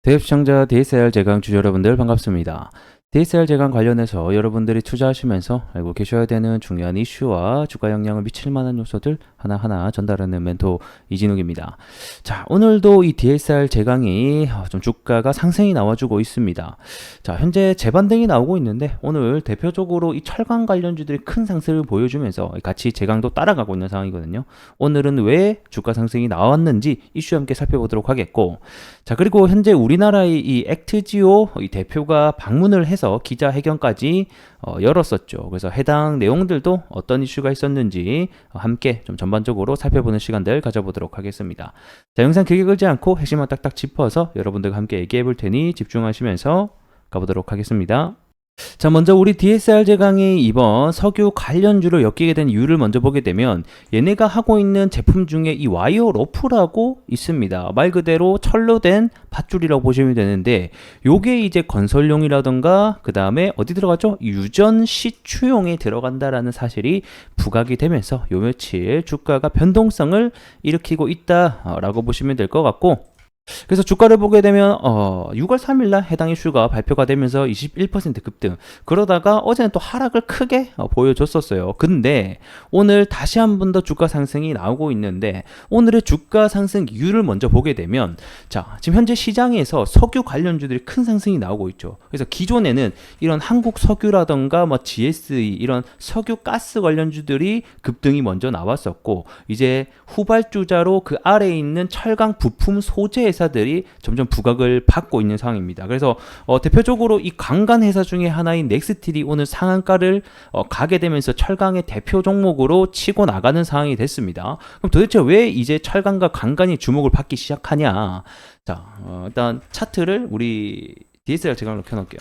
대입 시청자 DSR 제강 주주 여러분들 반갑습니다. DSR 제강 관련해서 여러분들이 투자하시면서 알고 계셔야 되는 중요한 이슈와 주가 영향을 미칠 만한 요소들 하나하나 전달하는 멘토 이진욱입니다. 자, 오늘도 이 DSR 제강이 좀 주가가 상승이 나와주고 있습니다. 자, 현재 재반등이 나오고 있는데 오늘 대표적으로 이 철강 관련주들이 큰 상승을 보여주면서 같이 제강도 따라가고 있는 상황이거든요. 오늘은 왜 주가 상승이 나왔는지 이슈 함께 살펴보도록 하겠고, 자, 그리고 현재 우리나라의 이 액트지오 이 대표가 방문을 해서 기자회견까지 열었었죠. 그래서 해당 내용들도 어떤 이슈가 있었는지 함께 좀 전반적으로 살펴보는 시간들 가져보도록 하겠습니다. 자, 영상 길게 걸지 않고 핵심만 딱딱 짚어서 여러분들과 함께 얘기해 볼 테니 집중하시면서 가보도록 하겠습니다. 자, 먼저 우리 DSR 제강이 이번 석유 관련주를 엮이게 된 이유를 먼저 보게 되면, 얘네가 하고 있는 제품 중에 이 와이어 로프라고 있습니다. 말 그대로 철로 된 밧줄이라고 보시면 되는데, 요게 이제 건설용이라던가 그 다음에 어디 들어가죠? 유전 시추용에 들어간다라는 사실이 부각이 되면서 요 며칠 주가가 변동성을 일으키고 있다라고 보시면 될 것 같고, 그래서 주가를 보게 되면 6월 3일날 해당 이슈가 발표가 되면서 21% 급등, 그러다가 어제는 또 하락을 크게 보여줬었어요. 근데 오늘 다시 한 번 더 주가 상승이 나오고 있는데, 오늘의 주가 상승 이유를 먼저 보게 되면, 자, 지금 현재 시장에서 석유 관련주들이 큰 상승이 나오고 있죠. 그래서 기존에는 이런 한국 석유라던가 뭐 GSE 이런 석유 가스 관련주들이 급등이 먼저 나왔었고, 이제 후발주자로 그 아래에 있는 철강 부품 소재 회사들이 점점 부각을 받고 있는 상황입니다. 그래서 대표적으로 이 강간 회사 중에 하나인 넥스틸이 오늘 상한가를 가게 되면서 철강의 대표 종목으로 치고 나가는 상황이 됐습니다. 그럼 도대체 왜 이제 철강과 강간이 주목을 받기 시작하냐? 자, 일단 차트를 우리 DSR 제강으로 켜놓을게요.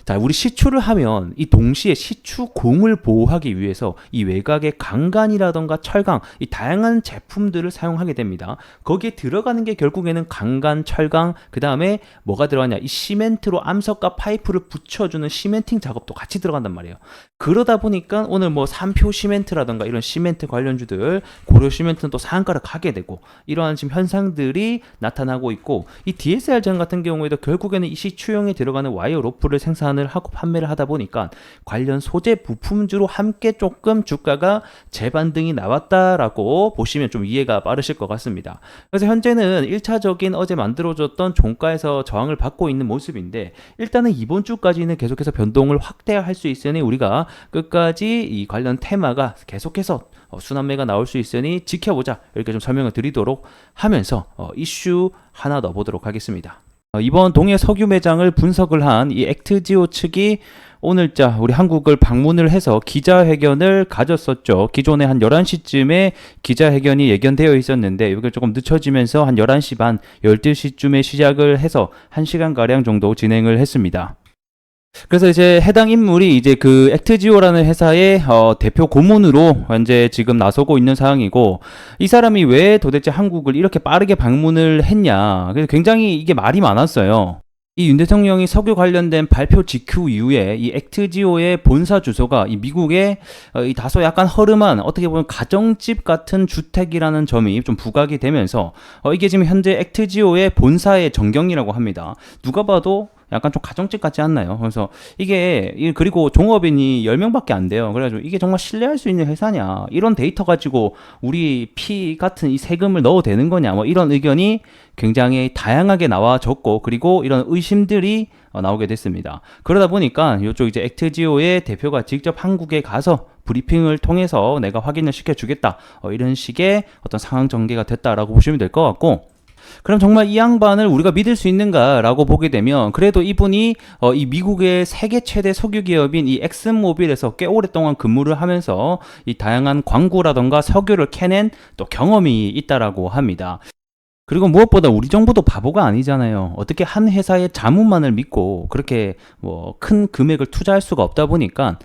자, 우리 시추를 하면 이 동시에 시추공을 보호하기 위해서 이 외곽의 강간이라던가 철강, 이 다양한 제품들을 사용하게 됩니다. 거기에 들어가는 게 결국에는 강간, 철강, 그 다음에 뭐가 들어가냐, 이 시멘트로 암석과 파이프를 붙여주는 시멘팅 작업도 같이 들어간단 말이에요. 그러다 보니까 오늘 뭐 삼표 시멘트라던가 이런 시멘트 관련주들, 고려 시멘트는 또 상한가를 가게 되고, 이러한 지금 현상들이 나타나고 있고, 이 DSR 전 같은 경우에도 결국에는 이 시추용에 들어가는 와이어 로프를 생산을 하고 판매를 하다 보니까 관련 소재 부품주로 함께 조금 주가가 재반등이 나왔다라고 보시면 좀 이해가 빠르실 것 같습니다. 그래서 현재는 1차적인 어제 만들어졌던 종가에서 저항을 받고 있는 모습인데, 일단은 이번 주까지는 계속해서 변동을 확대할 수 있으니 우리가 끝까지 이 관련 테마가 계속해서 순환매가 나올 수 있으니 지켜보자, 이렇게 좀 설명을 드리도록 하면서 이슈 하나 넣어보도록 하겠습니다. 이번 동해 석유 매장을 분석을 한 이 액트지오 측이 오늘자 우리 한국을 방문을 해서 기자회견을 가졌었죠. 기존에 한 11시쯤에 기자회견이 예견되어 있었는데, 이게 조금 늦춰지면서 한 11시 반, 12시쯤에 시작을 해서 1시간가량 정도 진행을 했습니다. 그래서 이제 해당 인물이 이제 그 액트지오라는 회사의 대표 고문으로 현재 지금 나서고 있는 상황이고, 이 사람이 왜 도대체 한국을 이렇게 빠르게 방문을 했냐, 그래서 굉장히 이게 말이 많았어요. 이 윤 대통령이 석유 관련된 발표 직후 이후에 이 액트지오의 본사 주소가 이 미국의 이 다소 약간 허름한, 어떻게 보면 가정집 같은 주택이라는 점이 좀 부각이 되면서 이게 지금 현재 액트지오의 본사의 전경이라고 합니다. 누가 봐도 약간 좀 가정집 같지 않나요? 그래서 이게, 그리고 종업인이 10명밖에 안 돼요. 그래가지고 이게 정말 신뢰할 수 있는 회사냐, 이런 데이터 가지고 우리 피 같은 이 세금을 넣어도 되는 거냐, 뭐 이런 의견이 굉장히 다양하게 나와졌고, 그리고 이런 의심들이 나오게 됐습니다. 그러다 보니까 이쪽 이제 액트지오의 대표가 직접 한국에 가서 브리핑을 통해서 내가 확인을 시켜주겠다, 이런 식의 어떤 상황 전개가 됐다라고 보시면 될 것 같고, 그럼 정말 이 양반을 우리가 믿을 수 있는가라고 보게 되면, 그래도 이분이 이 미국의 세계 최대 석유 기업인 이 엑슨모빌에서 꽤 오랫동안 근무를 하면서 이 다양한 광고라던가 석유를 캐낸 또 경험이 있다라고 합니다. 그리고 무엇보다 우리 정부도 바보가 아니잖아요. 어떻게 한 회사의 자문만을 믿고 그렇게 뭐 큰 금액을 투자할 수가 없다 보니까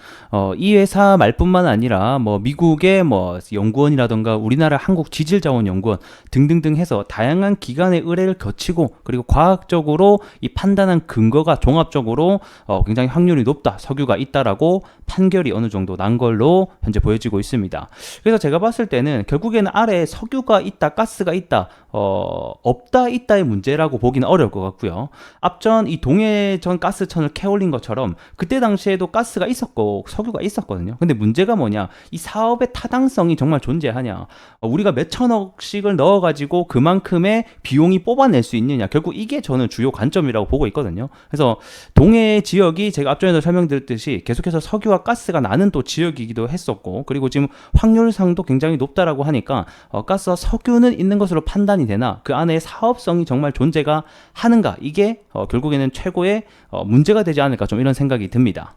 이 회사 말뿐만 아니라 뭐 미국의 뭐 연구원이라던가 우리나라 한국지질자원연구원 등등등 해서 다양한 기관의 의뢰를 거치고, 그리고 과학적으로 이 판단한 근거가 종합적으로 굉장히 확률이 높다, 석유가 있다라고 판결이 어느 정도 난 걸로 현재 보여지고 있습니다. 그래서 제가 봤을 때는 결국에는 아래에 석유가 있다, 가스가 있다, 없다 있다의 문제라고 보기는 어려울 것 같고요. 앞전 이 동해전 가스천을 캐올린 것처럼 그때 당시에도 가스가 있었고 석유가 있었거든요. 근데 문제가 뭐냐? 이 사업의 타당성이 정말 존재하냐? 우리가 몇 천억씩을 넣어가지고 그만큼의 비용이 뽑아낼 수 있느냐? 결국 이게 저는 주요 관점이라고 보고 있거든요. 그래서 동해 지역이 제가 앞전에도 설명드렸듯이 계속해서 석유와 가스가 나는 또 지역이기도 했었고, 그리고 지금 확률상도 굉장히 높다라고 하니까 가스와 석유는 있는 것으로 판단이 되나 그 안에 사업성이 정말 존재가 하는가, 이게 결국에는 최고의 문제가 되지 않을까, 좀 이런 생각이 듭니다.